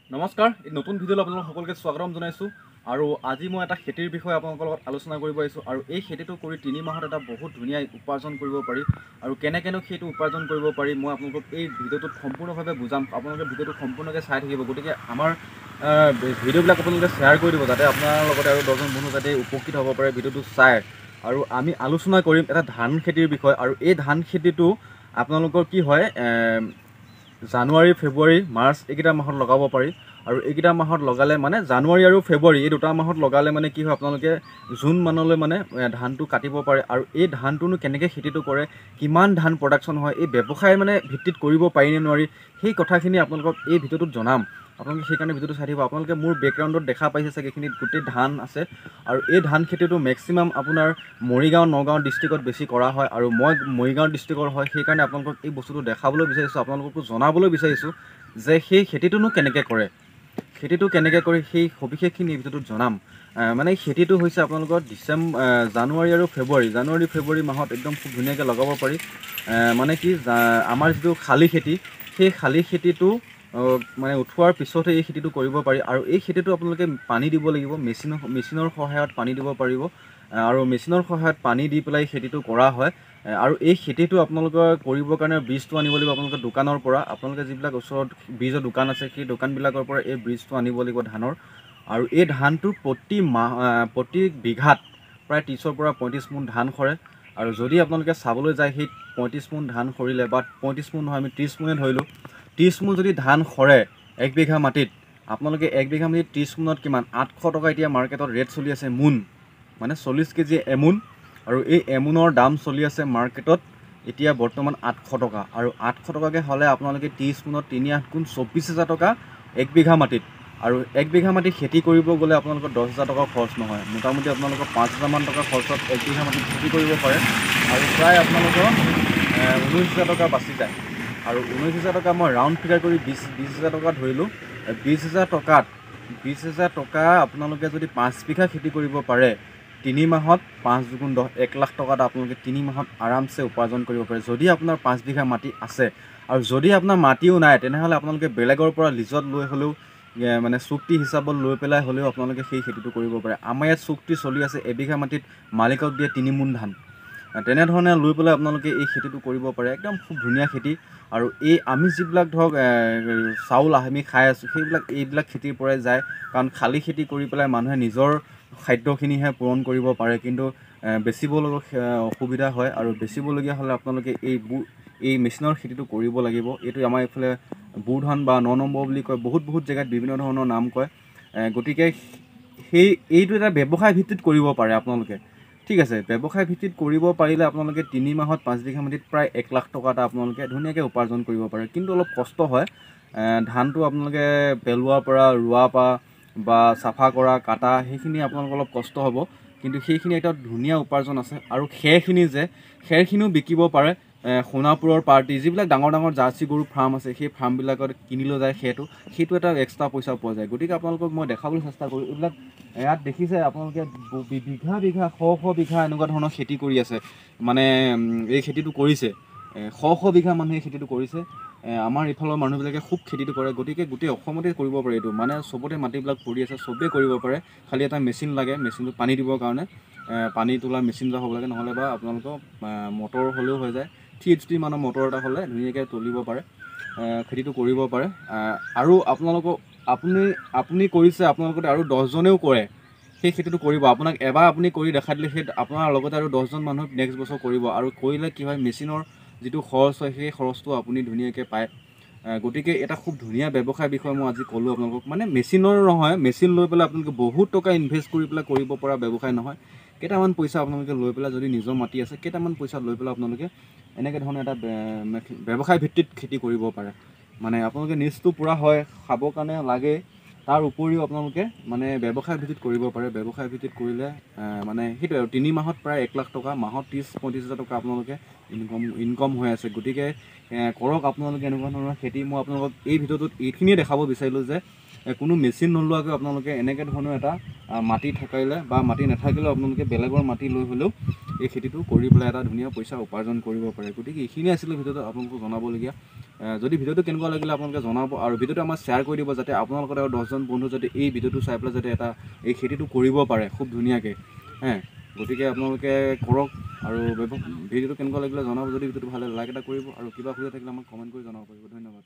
নমস্কাৰ, এই নতুন ভিডিঅ'লৈ আপোনালোক সকলোকে স্বাগতম জনাইছোঁ। আৰু আজি মই এটা খেতিৰ বিষয়ে আপোনালোকৰ লগত আলোচনা কৰিব আহিছোঁ। আৰু এই খেতিটো কৰি 3 মাহত এটা বহুত ধুনীয়া উপাৰ্জন কৰিব পাৰি। আৰু কেনেকৈ সেইটো উপাৰ্জন কৰিব পাৰি মই আপোনালোকক এই ভিডিঅ'টোত সম্পূৰ্ণভাৱে বুজাম। আপোনালোকে ভিডিঅ'টো সম্পূৰ্ণকৈ চাই থাকিব। গতিকে আমাৰ ভিডিঅ'বিলাক আপোনালোকে শ্বেয়াৰ কৰি দিব, যাতে আপোনাৰ লগতে আৰু 10জন বন্ধু যাতে উপকৃত হ'ব পাৰে ভিডিঅ'টো চাই। আৰু আমি আলোচনা কৰিম এটা ধান খেতিৰ বিষয়ে। আৰু এই ধান খেতিটো আপোনালোকৰ কি হয়, জানুৱাৰী, ফেব্ৰুৱাৰী, মাৰ্চ এইকেইটা মাহত লগাব পাৰি। আৰু এইকেইটা মাহত লগালে মানে জানুৱাৰী আৰু ফেব্ৰুৱাৰী এই দুটা মাহত লগালে মানে কি হয়, আপোনালোকে জুন মানলৈ মানে ধানটো কাটিব পাৰে। আৰু এই ধানটোনো কেনেকৈ খেতিটো কৰে, কিমান ধান প্ৰডাকশ্যন হয়, এই ব্যৱসায় মানে ভিত্তিত কৰিব পাৰি নে নোৱাৰি, সেই কথাখিনি আপোনালোকক এই ভিডিঅ'টোত জনাম। আপোনালোকে সেইকাৰণে ভিডিঅ'টো চাই থাকিব। আপোনালোকে মোৰ বেকগ্ৰাউণ্ডত দেখা পাইছে চাগে, এইখিনিত গোটেই ধান আছে। আৰু এই ধান খেতিটো মেক্সিমাম আপোনাৰ মৰিগাঁও, নগাঁও ডিষ্ট্ৰিক্টত বেছি কৰা হয়। আৰু মই মৰিগাঁও ডিষ্ট্ৰিক্টৰ হয়, সেইকাৰণে আপোনালোকক এই বস্তুটো দেখাবলৈ বিচাৰিছোঁ, আপোনালোককো জনাবলৈ বিচাৰিছোঁ যে সেই খেতিটোনো কেনেকৈ কৰে, খেতিটো কেনেকৈ কৰে সেই সবিশেষখিনি এই ভিডিঅ'টোত জনাম। মানে খেতিটো হৈছে আপোনালোকৰ জানুৱাৰী আৰু ফেব্ৰুৱাৰী মাহত একদম খুব ধুনীয়াকৈ লগাব পাৰি। মানে কি, আমাৰ যিটো শালি খেতি, সেই শালি খেতিটো মানে উঠোৱাৰ পিছতহে এই খেতিটো কৰিব পাৰি। আৰু এই খেতিটো আপোনালোকে পানী দিব লাগিব, মেচিনৰ সহায়ত পানী দিব পাৰিব। আৰু মেচিনৰ সহায়ত পানী দি পেলাই খেতিটো কৰা হয়। আৰু এই খেতিটো আপোনালোকৰ কৰিবৰ কাৰণে বীজটো আনিব লাগিব আপোনালোকে দোকানৰ পৰা। আপোনালোকে যিবিলাক ওচৰত বীজৰ দোকান আছে, সেই দোকানবিলাকৰ পৰা এই বীজটো আনিব লাগিব ধানৰ। আৰু এই ধানটো প্ৰতি বিঘাত প্ৰায় 30ৰ পৰা 35 মোন ধান সৰে। আৰু যদি আপোনালোকে চাবলৈ যায়, সেই 35 মোন ধান সৰিলে, বা 35 মোন নহয়, আমি 30 মোনে ধৰিলোঁ, 30 মোন যদি ধান সৰে 1 বিঘা মাটিত, আপোনালোকে 1 বিঘা মাটিত 30 মোনত কিমান, 800 টকা এতিয়া মাৰ্কেটত ৰেট চলি আছে মোন, মানে 40 কেজি এমোন। আৰু এই এমোনৰ দাম চলি আছে মাৰ্কেটত এতিয়া বৰ্তমান 800 টকা। আৰু 800 টকাকৈ হ'লে আপোনালোকে 30 মোনত 3 8 গুণ 24,000 টকা 1 বিঘা মাটিত। আৰু 1 বিঘা মাটি খেতি কৰিব গ'লে আপোনালোকৰ 10,000 টকা খৰচ নহয়, মোটামুটি আপোনালোকৰ 5,000 মান টকা খৰচত 1 বিঘা মাটিত খেতি কৰিব পাৰে। আৰু প্ৰায় আপোনালোকৰ 19,000 টকা বাচি যায়। আৰু 19,000 টকা মই ৰাউণ্ড ফিগাৰ কৰি 20,000 টকা ধৰিলোঁ। 20,000 টকা আপোনালোকে যদি 5 বিঘা খেতি কৰিব পাৰে, 3 মাহত 5 দুগুণ 10, 1 লাখ টকা এটা আপোনালোকে 3 মাহত আৰামছে উপাৰ্জন কৰিব পাৰে, যদি আপোনাৰ 5 বিঘা মাটি আছে। আৰু যদি আপোনাৰ মাটিও নাই, তেনেহ'লে আপোনালোকে বেলেগৰ পৰা লিজত লৈ হ'লেও, মানে চুক্তি হিচাপত লৈ পেলাই হ'লেও আপোনালোকে সেই খেতিটো কৰিব পাৰে। আমাৰ ইয়াত চুক্তি চলি আছে, এবিঘা মাটিত মালিকক দিয়ে 3 মোন ধান। তেনেধৰণে লৈ পেলাই আপোনালোকে এই খেতিটো কৰিব পাৰে, একদম খুব ধুনীয়া খেতি। আৰু এই আমি যিবিলাক ধৰক চাউল আমি খাই আছোঁ, এইবিলাক খেতিৰ পৰাই যায়। কাৰণ খালী খেতি কৰি পেলাই মানুহে নিজৰ খাদ্যখিনিহে পূৰণ কৰিব পাৰে, কিন্তু বেচিবলৈ অসুবিধা হয়। আৰু বেচিবলগীয়া হ'লে আপোনালোকে এই মেচিনৰ খেতিটো কৰিব লাগিব। এইটো আমাৰ এইফালে বুৰধান বা 9 নম্বৰ বুলি কয়, বহুত জেগাত বিভিন্ন ধৰণৰ নাম কয়। গতিকে এইটো এটা ব্যৱসায় ভিত্তিত কৰিব পাৰে আপোনালোকে, ঠিক আছে। ব্যৱসায় ভিত্তিত কৰিব পাৰিলে আপোনালোকে 3 মাহত 5 বিঘা মাটিত প্ৰায় 1 লাখ টকা এটা আপোনালোকে ধুনীয়াকৈ উপাৰ্জন কৰিব পাৰে। কিন্তু অলপ কষ্ট হয়, ধানটো আপোনালোকে পেলোৱাৰ পৰা, ৰোৱাৰ পৰা, বা চাফা কৰা, কাটা, সেইখিনি আপোনালোকৰ অলপ কষ্ট হ'ব। কিন্তু সেইখিনি এটা ধুনীয়া উপাৰ্জন আছে। আৰু খেৰখিনিও বিকিব পাৰে। সোণাপুৰৰ পাৰ্টি, যিবিলাক ডাঙৰ জাৰ্চি গৰু ফাৰ্ম আছে, সেই ফাৰ্মবিলাকত কিনি লৈ যায় সেইটো এটা এক্সট্ৰা পইচা পোৱা যায়। গতিকে আপোনালোকক মই দেখাবলৈ চেষ্টা কৰোঁ। এইবিলাক ইয়াত দেখিছে আপোনালোকে বিঘা শ বিঘা এনেকুৱা ধৰণৰ খেতি কৰি আছে। মানে এই খেতিটো কৰিছে শ বিঘা মানুহে খেতিটো কৰিছে। আমাৰ ইফালৰ মানুহবিলাকে খুব খেতিটো কৰে। গতিকে গোটেই অসমতে কৰিব পাৰে এইটো, মানে চবতে মাটিবিলাক পৰি আছে, চবেই কৰিব পাৰে। খালি এটা মেচিন লাগে, মেচিনটো পানী দিবৰ কাৰণে পানী তোলা মেচিন এটা হ'ব লাগে, নহ'লে বা আপোনালোকৰ মটৰ হ'লেও হৈ যায়। 3 HP মানৰ মটৰ এটা হ'লে ধুনীয়াকৈ তুলিব পাৰে, খেতিটো কৰিব পাৰে। আৰু আপুনি কৰিছে, আপোনালোকৰ আৰু 10জনেও কৰে, সেই খেতিটো কৰিব। আপোনাক এবাৰ আপুনি কৰি দেখাই দিলে, সেই আপোনাৰ লগতে আৰু 10জন মানুহ নেক্সট বছৰ কৰিব। আৰু কৰিলে কি হয়, মেচিনৰ যিটো খৰচ হয়, সেই খৰচটো আপুনি ধুনীয়াকৈ পায়। গতিকে এটা খুব ধুনীয়া ব্যৱসায় বিষয় মই আজি ক'লোঁ আপোনালোকক। মানে মেচিনৰ নহয়, মেচিন লৈ পেলাই আপোনালোকে বহুত টকা ইনভেষ্ট কৰি পেলাই কৰিব পৰা ব্যৱসায় নহয়। কেইটামান পইচা আপোনালোকে লৈ পেলাই, যদি নিজৰ মাটি আছে, কেইটামান পইচা লৈ পেলাই আপোনালোকে এনেকৈ ধৰণে এটা ব্যৱসায় ভিত্তিত খেতি কৰিব পাৰে। মানে আপোনালোকে নিজটো পূৰা হয়, খাবৰ কাৰণে লাগে, তাৰ উপৰিও আপোনালোকে মানে ব্যৱসায় ভিত্তিত কৰিব পাৰে। ব্যৱসায় ভিত্তিত কৰিলে মানে সেইটোৱে আৰু 3 মাহত প্ৰায় 1 লাখ টকা, মাহত 30-35 হাজাৰ টকা আপোনালোকে ইনকম হৈ আছে। গতিকে কৰক আপোনালোকে এনেকুৱা ধৰণৰ খেতি। মই আপোনালোকক এই ভিডিঅ'টোত এইখিনিয়ে দেখাব বিচাৰিলোঁ যে কোনো মেচিন নোলোৱাকৈ আপোনালোকে এনেকৈ ধৰণৰ এটা মাটি থাকিলে বা মাটি নাথাকিলেও আপোনালোকে বেলেগৰ মাটি লৈ হ'লেও এই খেতিটো কৰি পেলাই এটা ধুনীয়া পইচা উপাৰ্জন কৰিব পাৰে। গতিকে এইখিনিয়ে আছিলে ভিডিঅ'টো আপোনালোকক জনাবলগীয়া। যদি ভিডিঅ'টো কেনেকুৱা লাগিলে আপোনালোকে জনাব আৰু ভিডিঅ'টো আমাক শ্বেয়াৰ কৰি দিব যাতে আপোনালোকৰ আৰু 10জন বন্ধু যাতে এই ভিডিঅ'টো চাই পেলাই যাতে এই খেতিটো কৰিব পাৰে খুব ধুনীয়াকৈ গতিকে আপোনালোকে কৰক আৰু ভিডিঅ'টো কেনেকুৱা লাগিলে জনাব যদি ভিডিঅ'টো ভাল লাগে লাইক এটা কৰিব আৰু কিবা অসুবিধা থাকিলে আমাক কমেণ্ট কৰি জনাব পাৰিব ধন্যবাদ